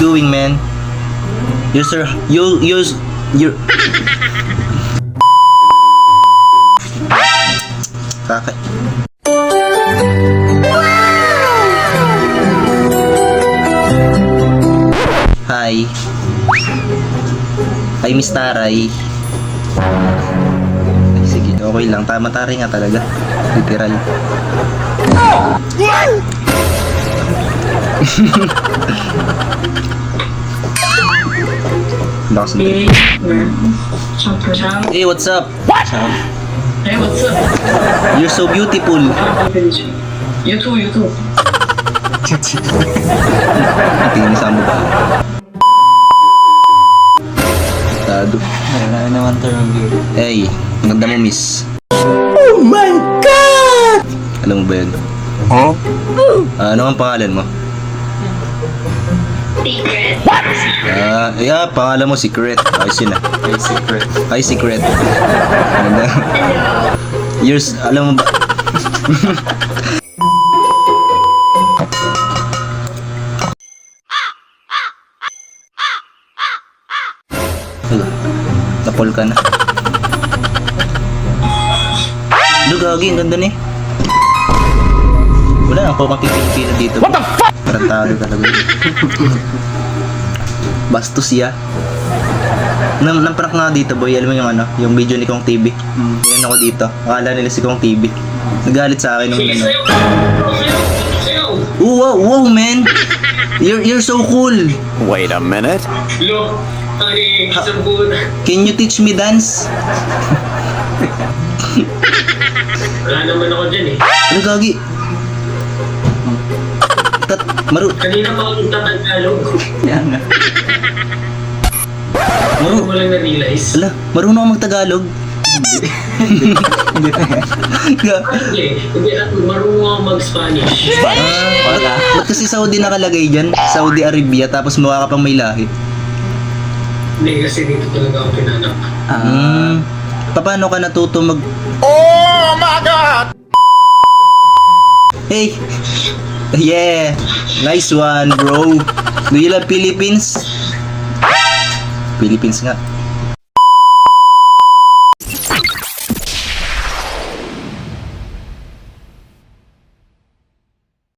doing, man? You're Kaka. Hi. Hi, Miss Taray. Ay, sige, okay lang. Tama, Taray nga talaga. Literal. Lakas mo. Hey, what's up? Hey, what's up? You're so beautiful. You too. Tingin sa mo ba? Tado. Wala naman term beauty. Hey, ang ganda mo, miss. Oh my God! Alam mo ba yun? Huh? Ano ang pangalan mo? Secret. Yeah, pangalan mo Secret. Ayos yun ah. Very secret. Hi, Secret. Ganda. Yours, alam mo ba? Napol ka na. Gagi, ang ganda ni. Wala na ako makipilipino dito. What the fuck? Parang talo talaga. Bastos ya. Namprank nga dito, boy. Alam mo yung ano, yung video ni Kong TV. Yan ako dito. Akala nila si Kong TV. Nagalit sa akin nung ano. Oh, wow, man. You're so cool. Wait a minute. Look, isang good. Can you teach me dance? Wala naman ako dyan eh. Ano gagi? Kanina pa ako tatangalog. Yan nga. Hindi ko lang na-realize. Ala, marunong ako mag-Tagalog. Hindi tayo. Hindi, at marunong ako mag-Spanish. Ba't kasi Saudi nakalagay dyan? Saudi Arabia, tapos mukha ka pang may lahi. Hindi, kasi dito talaga ako pinanak. Paano ka natuto mag... Oh my God! Hey! Yeah! Nice one, bro! Do you love Philippines? Philippines nga.